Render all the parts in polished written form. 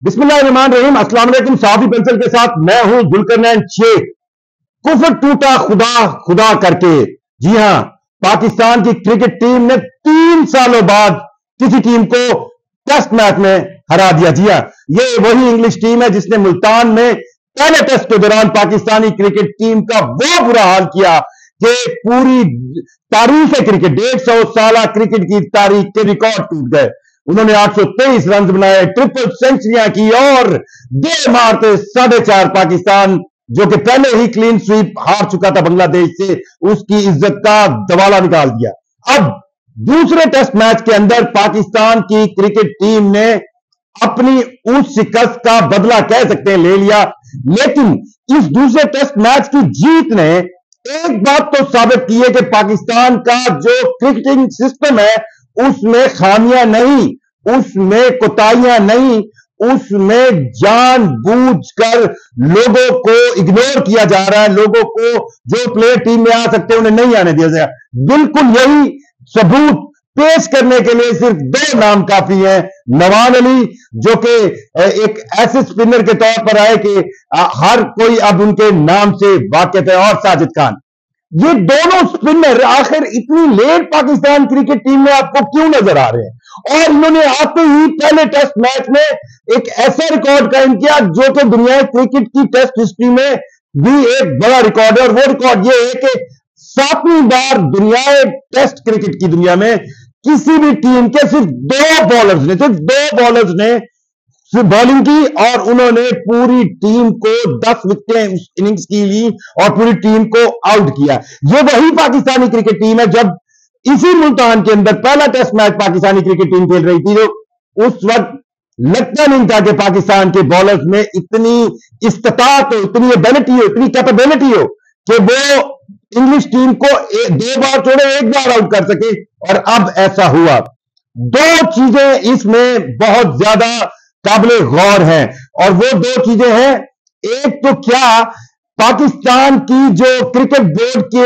बिस्मिल्लाहिर्रहमानिर्रहीम। अस्सलाम वालेकुम। साफी पेंसिल के साथ मैं हूं जुल्करनैन शेख। कुफर टूटा खुदा खुदा करके। जी हां, पाकिस्तान की क्रिकेट टीम ने 3 सालों बाद किसी टीम को टेस्ट मैच में हरा दिया। जी हां, ये वही इंग्लिश टीम है जिसने मुल्तान में पहले टेस्ट के दौरान पाकिस्तानी क्रिकेट टीम का वो बुरा हाल किया कि पूरी तारीख क्रिकेट 150 साल क्रिकेट की तारीख के रिकॉर्ड टूट गए। उन्होंने 823 रन बनाए, ट्रिपल सेंचुरियां की और दे मारते 4.5 पाकिस्तान, जो कि पहले ही क्लीन स्वीप हार चुका था बांग्लादेश से, उसकी इज्जत का दवाला निकाल दिया। अब दूसरे टेस्ट मैच के अंदर पाकिस्तान की क्रिकेट टीम ने अपनी उस शिकस्त का बदला कह सकते हैं ले लिया, लेकिन इस दूसरे टेस्ट मैच की जीत ने एक बात तो साबित की है कि पाकिस्तान का जो क्रिकेटिंग सिस्टम है उसमें खामियां नहीं, उसमें कोताहियां नहीं, उसमें जानबूझकर लोगों को इग्नोर किया जा रहा है। लोगों को जो प्लेयर टीम में आ सकते हैं उन्हें नहीं आने दिया जाएगा। बिल्कुल यही सबूत पेश करने के लिए सिर्फ 2 नाम काफी हैं। नवान अली, जो कि एक ऐसे स्पिनर के तौर पर आए कि हर कोई अब उनके नाम से वाकिफ है, और साजिद खान। ये दोनों स्पिनर आखिर इतनी लेट पाकिस्तान क्रिकेट टीम में आपको क्यों नजर आ रहे हैं? और इन्होंने आते ही पहले टेस्ट मैच में एक ऐसा रिकॉर्ड कायम किया जो कि दुनिया क्रिकेट की टेस्ट हिस्ट्री में भी एक बड़ा रिकॉर्ड है। और वो रिकॉर्ड ये है कि 7वीं बार दुनिया टेस्ट क्रिकेट की दुनिया में किसी भी टीम के सिर्फ 2 बॉलर्स ने बॉलिंग की और उन्होंने पूरी टीम को 10 विकेटें उस इनिंग्स की ली और पूरी टीम को आउट किया। ये वही पाकिस्तानी क्रिकेट टीम है जब इसी मुल्तान के अंदर पहला test match Pakistani cricket team खेल रही थी, जो उस वक्त लगता नहीं था कि पाकिस्तान के बॉलर्स में इतनी इस्तात हो, इतनी एबिलिटी हो, इतनी कैपेबिलिटी हो कि वो इंग्लिश टीम को 2 बार छोड़े 1 बार आउट कर सके। और अब ऐसा हुआ। 2 चीजें इसमें बहुत ज्यादा काबिले गौर है, और वो 2 चीजें हैं। एक तो क्या पाकिस्तान की जो क्रिकेट बोर्ड के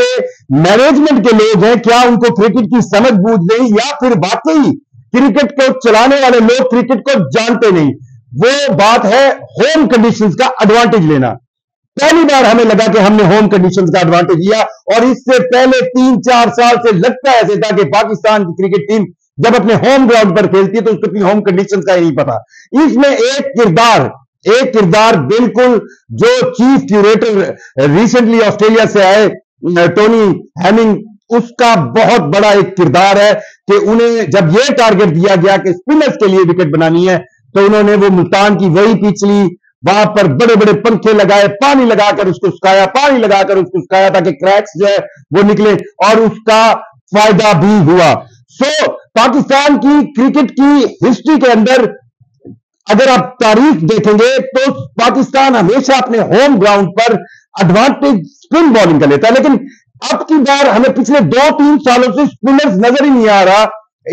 मैनेजमेंट के लोग हैं, क्या उनको क्रिकेट की समझ बूझ नहीं, या फिर वाकई क्रिकेट को चलाने वाले लोग क्रिकेट को जानते नहीं। वो बात है होम कंडीशंस का एडवांटेज लेना। पहली बार हमें लगा कि हमने होम कंडीशंस का एडवांटेज लिया, और इससे पहले 3-4 साल से लगता ऐसे था कि पाकिस्तान की क्रिकेट टीम जब अपने होम ग्राउंड पर खेलती है तो उसको अपनी होम कंडीशंस का ही नहीं पता। इसमें एक किरदार बिल्कुल जो चीफ क्यूरेटर रिसेंटली ऑस्ट्रेलिया से आए टोनी हेमिंग, उसका बहुत बड़ा एक किरदार है कि उन्हें जब यह टारगेट दिया गया कि स्पिनर्स के लिए विकेट बनानी है, तो उन्होंने वो मुल्तान की वही पिच ली, वहां पर बड़े बड़े पंखे लगाए, पानी लगाकर उसको सुखाया ताकि क्रैक्स जो है वो निकले, और उसका फायदा भी हुआ। सो पाकिस्तान की क्रिकेट की हिस्ट्री के अंदर अगर आप तारीख देखेंगे तो पाकिस्तान हमेशा अपने होम ग्राउंड पर एडवांटेज स्पिन बॉलिंग का लेता है, लेकिन अब की बार हमें पिछले 2-3 सालों से स्पिनर्स नजर ही नहीं आ रहा।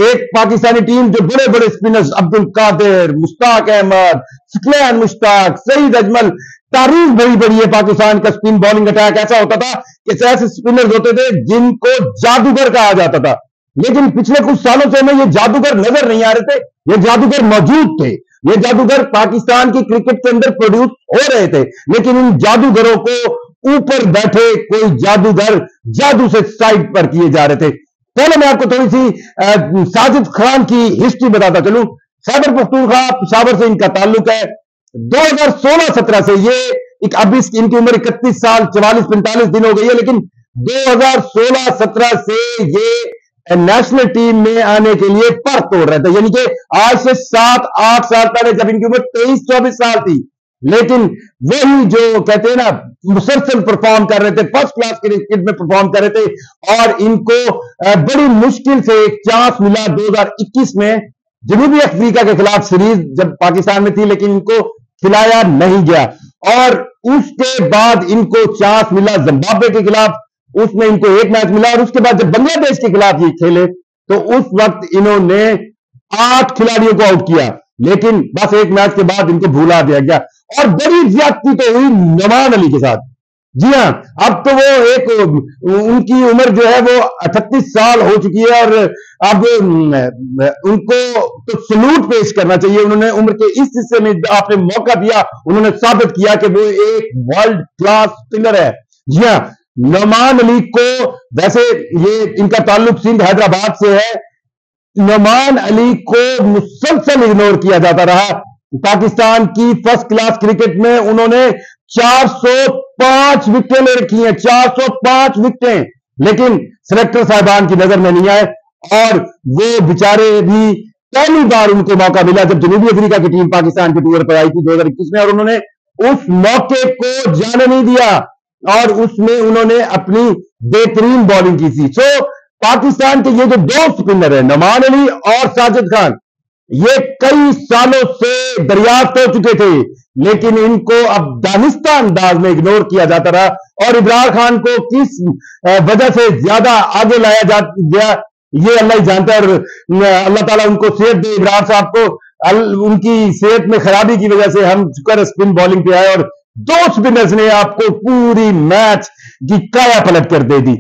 एक पाकिस्तानी टीम जो बड़े बड़े स्पिनर्स अब्दुल कादिर, मुश्ताक अहमद, सुफियान मुश्ताक, सईद अजमल, तारीख बड़ी बड़ी है पाकिस्तान का स्पिन बॉलिंग अटैक। ऐसा होता था कि ऐसे स्पिनर्स होते थे जिनको जादूगर कहा जाता था, लेकिन पिछले कुछ सालों से हमें ये जादूगर नजर नहीं आ रहे थे। ये जादूगर मौजूद थे, ये जादूगर पाकिस्तान की क्रिकेट के अंदर प्रोड्यूस हो रहे थे, लेकिन इन जादूगरों को ऊपर बैठे कोई जादूगर जादू से साइड पर किए जा रहे थे। पहले मैं आपको थोड़ी सी साजिद खान की हिस्ट्री बताता चलूं। खैबर पख्तूनख्वा पेशावर से इनका ताल्लुक है। 2016-17 से ये अब इनकी उम्र 31 साल 44-45 दिन हो गई है, लेकिन 2016-17 से ये नेशनल टीम में आने के लिए पर तोड़ रहे थे। यानी कि आज से 7-8 साल पहले जब इनकी उम्र 23-24 साल थी, लेकिन वही जो कहते हैं ना मुसलसल परफॉर्म कर रहे थे, फर्स्ट क्लास क्रिकेट में परफॉर्म कर रहे थे। और इनको बड़ी मुश्किल से एक चांस मिला 2021 में जनूबी अफ्रीका के खिलाफ सीरीज जब पाकिस्तान में थी, लेकिन इनको खिलाया नहीं गया। और उसके बाद इनको चांस मिला जिम्बाब्वे के खिलाफ, उसमें इनको 1 मैच मिला। और उसके बाद जब बांग्लादेश के खिलाफ ये खेले तो उस वक्त इन्होंने 8 खिलाड़ियों को आउट किया, लेकिन बस 1 मैच के बाद इनको भूला दिया गया। और बड़ी ज्यादती तो हुई नवान अली के साथ। जी हाँ, अब तो वो एक उनकी उम्र जो है वो 38 साल हो चुकी है और अब उनको तो सलूट पेश करना चाहिए। उन्होंने उम्र के इस हिस्से में आपने मौका दिया, उन्होंने साबित किया कि वो एक वर्ल्ड क्लास स्पिनर है। जी हाँ, नोमान अली को, वैसे ये इनका ताल्लुक सिंध हैदराबाद से है, नोमान अली को मुसलसल इग्नोर किया जाता रहा। पाकिस्तान की फर्स्ट क्लास क्रिकेट में उन्होंने 405 विकेटें ले रखी हैं, 405 विकेटें, लेकिन सिलेक्टर साहिबान की नजर में नहीं आए और वो बेचारे भी पहली बार उनको मौका मिला जब जनूबी अफ्रीका की टीम पाकिस्तान के टूर पर आई थी 2021 में, और उन्होंने उस मौके को जाने नहीं दिया और उसमें उन्होंने अपनी बेहतरीन बॉलिंग की थी। सो पाकिस्तान के ये जो दो स्पिनर है नोमान अली और साजिद खान, ये कई सालों से दरियाफ्त हो चुके थे, लेकिन इनको अब दानिस्ता अंदाज में इग्नोर किया जाता रहा और इब्रार खान को किस वजह से ज्यादा आगे लाया गया ये अल्लाह ही जानता है। और अल्लाह ताला उनको सेहत दे इब्रार साहब को, उनकी सेहत में खराबी की वजह से हम शुक्र स्पिन बॉलिंग पे आए और दो स्पिनर्स ने आपको पूरी मैच की काया पलट कर दे दी।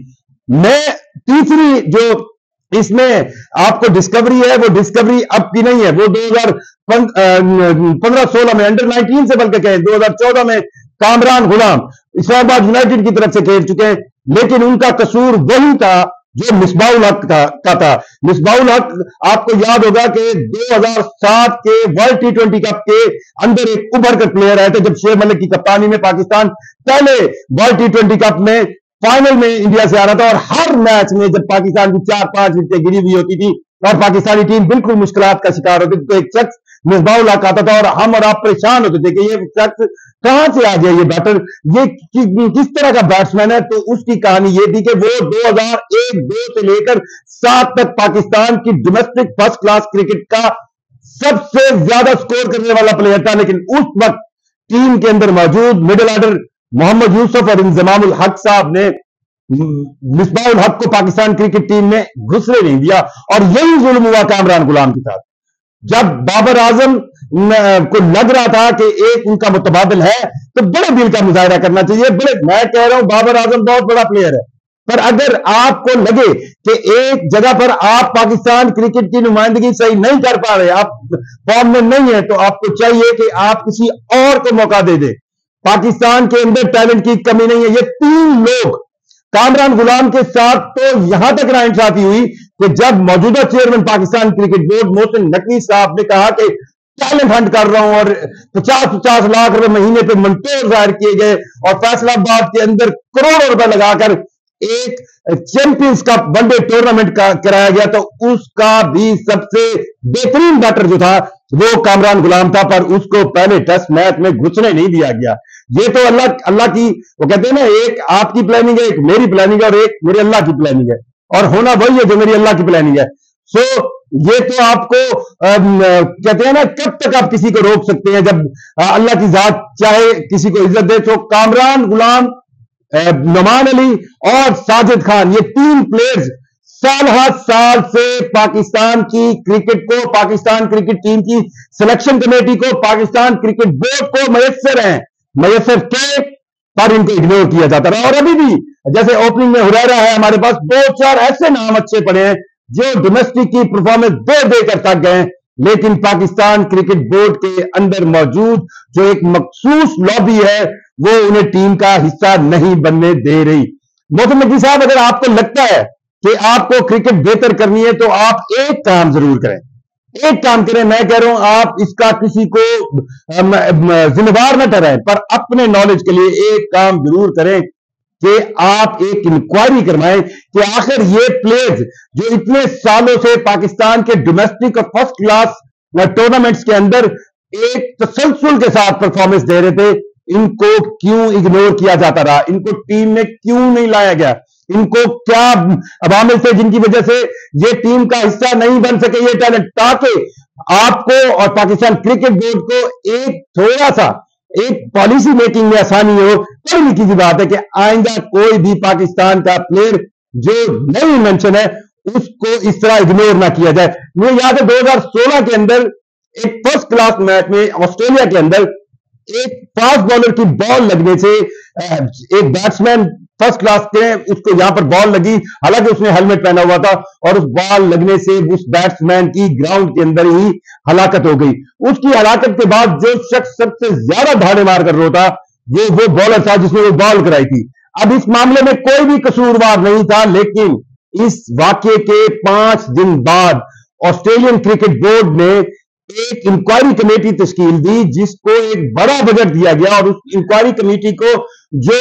मैं तीसरी जो इसमें आपको डिस्कवरी है, वो डिस्कवरी अब की नहीं है, वो 2015-16 में अंडर 19 से बल्कि कहें 2014 में कामरान गुलाम इस्लामाबाद यूनाइटेड की तरफ से खेल चुके हैं, लेकिन उनका कसूर वही था जो मिसबाउल हक का था। मिसबाउल हक आपको याद होगा कि 2007 के वर्ल्ड T20 कप के अंदर एक उभर कर प्लेयर आए थे जब शेर मलिक की कप्तानी में पाकिस्तान पहले वर्ल्ड T20 कप में फाइनल में इंडिया से आ रहा था और हर मैच में जब पाकिस्तान की 4-5 विकेटें गिरी हुई होती थी और पाकिस्तानी टीम बिल्कुल मुश्किलात का शिकार होती थी, तो एक शख्स मिसबाउल हक आता था और हम और आप परेशान होते थे कि ये शख्स कहां से आ गया, ये बैटर, ये किस तरह का बैट्समैन है। तो उसकी कहानी ये थी कि वो 2001-2 से लेकर 7 तक पाकिस्तान की डोमेस्टिक फर्स्ट क्लास क्रिकेट का सबसे ज्यादा स्कोर करने वाला प्लेयर था, लेकिन उस वक्त टीम के अंदर मौजूद मिडिल ऑर्डर मोहम्मद यूसुफ और इंजमामुल हक साहब ने मिसबाउल हक को पाकिस्तान क्रिकेट टीम में घुसने नहीं दिया और यही जुल्म हुआ कामरान गुलाम के साथ। जब बाबर आजम को लग रहा था कि एक उनका मुतबादिल है तो बड़े दिल का मुजाहरा करना चाहिए। मैं कह रहा हूं बाबर आजम बहुत बड़ा प्लेयर है, पर अगर आपको लगे कि एक जगह पर आप पाकिस्तान क्रिकेट की नुमाइंदगी सही नहीं कर पा रहे, आप फॉर्म में नहीं है, तो आपको चाहिए कि आप किसी और को मौका दे दें। पाकिस्तान के अंदर टैलेंट की कमी नहीं है। ये 3 लोग कामरान गुलाम के साथ तो यहां तक नाइंसाफी हुई कि जब मौजूदा chairman Pakistan cricket board Mohsin Naqvi साहब ने कहा कि टैलेंट हंट कर रहा हूं और 50-50 लाख रुपए महीने पे मंटोर जाहिर किए गए और फैसलाबाद के अंदर करोड़ों रुपए लगाकर एक चैंपियंस कप वनडे टूर्नामेंट का कराया गया, तो उसका भी सबसे बेहतरीन बैटर जो था वो कामरान गुलाम था, पर उसको पहले टेस्ट मैच में घुसने नहीं दिया गया। ये तो अल्लाह की, वो कहते हैं ना, एक आपकी प्लानिंग है, एक मेरी प्लानिंग है और एक मेरे अल्लाह की प्लानिंग है, और होना वही है जो मेरी अल्लाह की प्लानिंग है। सो ये तो आपको कहते हैं ना, कब तक आप किसी को रोक सकते हैं जब अल्लाह की जात चाहे किसी को इज्जत दे। तो कामरान गुलाम, नोमान अली और साजिद खान, ये 3 प्लेयर्स साल हर साल से पाकिस्तान की क्रिकेट को, पाकिस्तान क्रिकेट टीम की सिलेक्शन कमेटी को, पाकिस्तान क्रिकेट बोर्ड को मयसर हैं, मयसर थे, पर इनको इग्नोर किया जाता रहा। और अभी भी जैसे ओपनिंग में हुरैरा है, हमारे पास 2-4 ऐसे नाम अच्छे पड़े हैं जो डोमेस्टिक की परफॉर्मेंस देकर थक गए, लेकिन पाकिस्तान क्रिकेट बोर्ड के अंदर मौजूद जो एक मखसूस लॉबी है वो उन्हें टीम का हिस्सा नहीं बनने दे रही। मोहसिन नकवी साहब, अगर आपको लगता है कि आपको क्रिकेट बेहतर करनी है तो आप एक काम जरूर करें, एक काम करें। मैं कह रहा हूं आप इसका किसी को जिम्मेदार न ठहराएं, पर अपने नॉलेज के लिए एक काम जरूर करें कि आप एक इंक्वायरी करवाएं कि आखिर ये प्लेयर्स जो इतने सालों से पाकिस्तान के डोमेस्टिक और फर्स्ट क्लास टूर्नामेंट्स के अंदर एक तसलसल के साथ परफॉर्मेंस दे रहे थे, इनको क्यों इग्नोर किया जाता रहा, इनको टीम में क्यों नहीं लाया गया, इनको क्या अवामिल थे जिनकी वजह से ये टीम का हिस्सा नहीं बन सके ये टैलेंट, ताकि आपको और पाकिस्तान क्रिकेट बोर्ड को एक थोड़ा सा एक पॉलिसी मेकिंग में आसानी हो। पढ़ी लिखी सी बात है कि आइंदा कोई भी पाकिस्तान का प्लेयर जो नई मेंशन है उसको इस तरह इग्नोर ना किया जाए। मुझे याद है 2016 के अंदर एक फर्स्ट क्लास मैच में ऑस्ट्रेलिया के अंदर एक फास्ट बॉलर की बॉल लगने से एक बैट्समैन फर्स्ट क्लास के उसको यहां पर बॉल लगी, हालांकि उसने हेलमेट पहना हुआ था, और उस बॉल लगने से उस बैट्समैन की ग्राउंड के अंदर ही हलाकत हो गई। उसकी हलाकत के बाद जो शख्स सबसे ज्यादा धाड़े मार कर रहा था वो बॉलर था जिसने वो बॉल कराई थी। अब इस मामले में कोई भी कसूरवार नहीं था, लेकिन इस वाक्य के 5 दिन बाद ऑस्ट्रेलियन क्रिकेट बोर्ड ने एक इंक्वायरी कमेटी तश्कील दी, जिसको एक बड़ा बजट दिया गया, और उस इंक्वायरी कमेटी को जो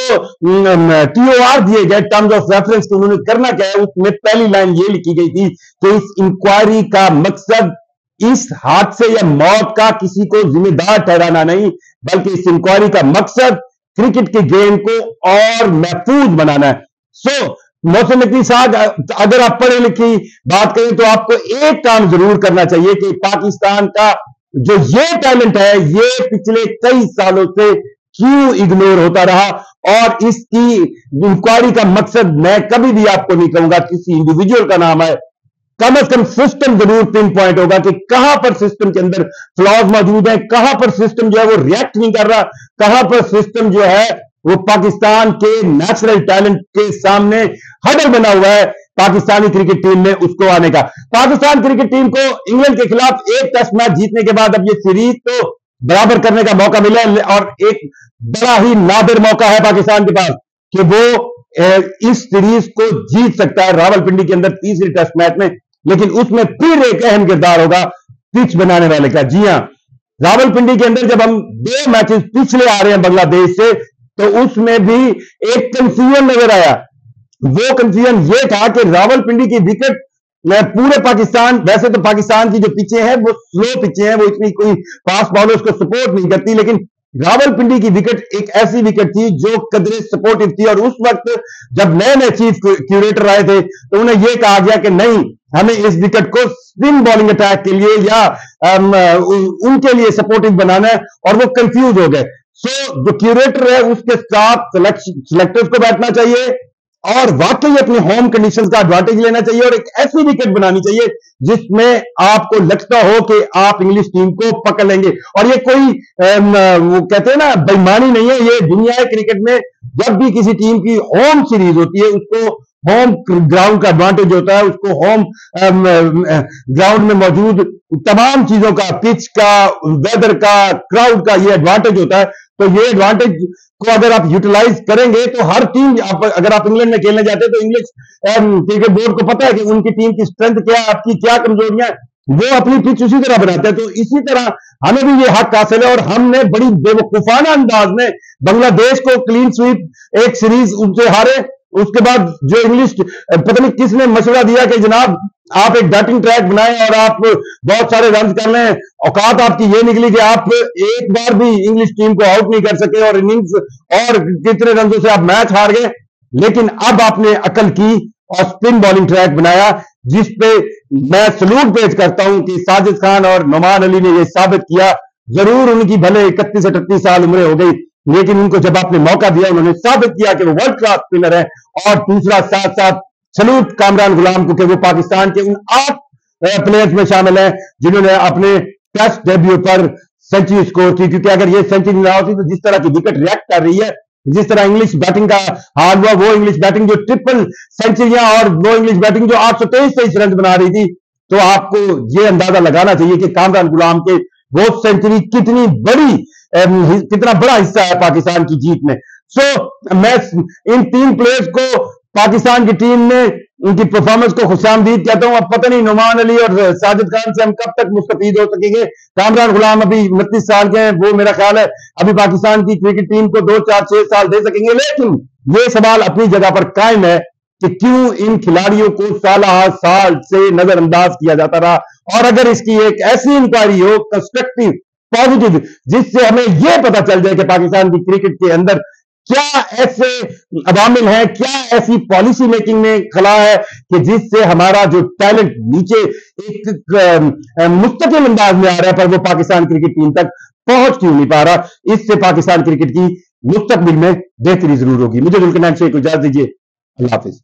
TOR दिए गए, टर्म्स ऑफ रेफरेंस के, उन्होंने करना क्या है, उसमें पहली लाइन ये लिखी गई थी कि इस इंक्वायरी का मकसद इस हादसे या मौत का किसी को जिम्मेदार ठहराना नहीं, बल्कि इस इंक्वायरी का मकसद क्रिकेट के गेम को और महफूज बनाना है। सो मोहसिन नकवी साहब, अगर आप पढ़े लिखी बात करें तो आपको एक काम जरूर करना चाहिए कि पाकिस्तान का जो ये टैलेंट है, ये पिछले कई सालों से क्यों इग्नोर होता रहा, और इसकी इंक्वायरी का मकसद मैं कभी भी आपको नहीं कहूंगा किसी इंडिविजुअल का नाम है, कम से कम सिस्टम जरूर पिन पॉइंट होगा कि कहां पर सिस्टम के अंदर फ्लॉज मौजूद है, कहां पर सिस्टम जो है वो रिएक्ट नहीं कर रहा, कहां पर सिस्टम जो है वो पाकिस्तान के नेचुरल टैलेंट के सामने हडल बना हुआ है पाकिस्तानी क्रिकेट टीम में उसको आने का। पाकिस्तान क्रिकेट टीम को इंग्लैंड के खिलाफ एक टेस्ट मैच जीतने के बाद अब ये सीरीज तो बराबर करने का मौका मिला, और एक बड़ा ही नादिर मौका है पाकिस्तान के पास कि वो इस सीरीज को जीत सकता है रावलपिंडी के अंदर तीसरी टेस्ट मैच में। लेकिन उसमें फिर एक अहम किरदार होगा पिच बनाने वाले का। जी हां, रावलपिंडी के अंदर जब हम 2 मैचेस पिछले आ रहे हैं बांग्लादेश से, तो उसमें भी एक कंफ्यूजन नजर आया। वो कंफ्यूजन ये था कि रावलपिंडी की विकेट पूरे पाकिस्तान, वैसे तो पाकिस्तान की जो पिचें हैं वो स्लो पिचें हैं, वो इतनी कोई फास्ट बॉलर्स को सपोर्ट नहीं करती, लेकिन रावलपिंडी की विकेट एक ऐसी विकेट थी जो कदरे सपोर्टिव थी। और उस वक्त जब नए नए चीफ क्यूरेटर आए थे तो उन्हें यह कहा गया कि नहीं, हमें इस विकेट को स्पिन बॉलिंग अटैक के लिए या उनके लिए सपोर्टिव बनाना है, और वो कंफ्यूज हो गए। सो जो क्यूरेटर है उसके साथ सिलेक्टर्स को बैठना चाहिए और वाकई अपने होम कंडीशंस का एडवांटेज लेना चाहिए, और एक ऐसी विकेट बनानी चाहिए जिसमें आपको लगता हो कि आप इंग्लिश टीम को पकड़ लेंगे। और ये कोई वो कहते हैं ना बेईमानी नहीं है, ये दुनिया है क्रिकेट में। जब भी किसी टीम की होम सीरीज होती है उसको होम ग्राउंड का एडवांटेज होता है, उसको होम ग्राउंड में मौजूद तमाम चीजों का, पिच का, वेदर का, क्राउड का ये एडवांटेज होता है। तो ये एडवांटेज को अगर आप यूटिलाइज करेंगे तो हर टीम, अगर आप इंग्लैंड में खेलने जाते हैं तो इंग्लिश क्रिकेट बोर्ड को पता है कि उनकी टीम की स्ट्रेंथ क्या है, आपकी क्या कमजोरियां, वो अपनी पिच उसी तरह बनाते हैं। तो इसी तरह हमें भी ये हक हासिल है, और हमने बड़ी बेवकूफाना अंदाज में बांग्लादेश को क्लीन स्वीप एक सीरीज उनसे हारे। उसके बाद जो इंग्लिश, पता नहीं किसने मशवरा दिया कि जनाब आप एक बैटिंग ट्रैक बनाएं और आप बहुत सारे रन कर लें, औकात आपकी ये निकली कि आप एक बार भी इंग्लिश टीम को आउट नहीं कर सके, और इनिंग्स और कितने रनों से आप मैच हार गए। लेकिन अब आपने अकल की और स्पिन बॉलिंग ट्रैक बनाया, जिसपे मैं सलूट पेश करता हूं कि साजिद खान और नुमान अली ने यह साबित किया। जरूर उनकी भले 31-38 साल उम्र हो गई, लेकिन उनको जब आपने मौका दिया उन्होंने साबित किया कि वो वर्ल्ड क्लास स्पिनर है। और दूसरा साथ साथ सलूट कामरान गुलाम को कि वो पाकिस्तान के उन 8 प्लेयर्स में शामिल हैं जिन्होंने अपने टेस्ट डेब्यू पर सेंचुरी स्कोर की, क्योंकि अगर ये सेंचुरी ना होती तो जिस तरह की विकेट रिएक्ट कर रही है, जिस तरह इंग्लिश बैटिंग का हाल हुआ, वो इंग्लिश बैटिंग जो ट्रिपल सेंचुरियां और वो इंग्लिश बैटिंग जो 823 रन बना रही थी, तो आपको ये अंदाजा लगाना चाहिए कि कामरान गुलाम के वो सेंचुरी कितनी बड़ी, कितना बड़ा हिस्सा है पाकिस्तान की जीत में। सो मैं इन 3 प्लेयर्स को पाकिस्तान की टीम ने उनकी परफॉर्मेंस को खुशामदीद कहता हूं। अब पता नहीं नुमान अली और साजिद खान से हम कब तक मुस्तफीद हो सकेंगे। कामरान गुलाम अभी 29 साल के हैं, वो मेरा ख्याल है अभी पाकिस्तान की क्रिकेट टीम को 2, 4, 6 साल दे सकेंगे। लेकिन ये सवाल अपनी जगह पर कायम है कि क्यों इन खिलाड़ियों को साल से नजरअंदाज किया जाता रहा। और अगर इसकी एक ऐसी इंक्वायरी हो कंस्ट्रक्टिव, पॉजिटिव, जिससे हमें यह पता चल जाए कि पाकिस्तान की क्रिकेट के अंदर क्या ऐसे अवामिल हैं, क्या ऐसी पॉलिसी मेकिंग में खला है कि जिससे हमारा जो टैलेंट नीचे एक मुस्तकिल अंदाज में आ रहा है, पर वो पाकिस्तान क्रिकेट टीम तक पहुंच क्यों नहीं पा रहा। इससे पाकिस्तान क्रिकेट की मुस्तकबिल में बेहतरी जरूर होगी। मुझे जुल्करनैन शेख को इजाजत दीजिए। अल्लाह हाफिज।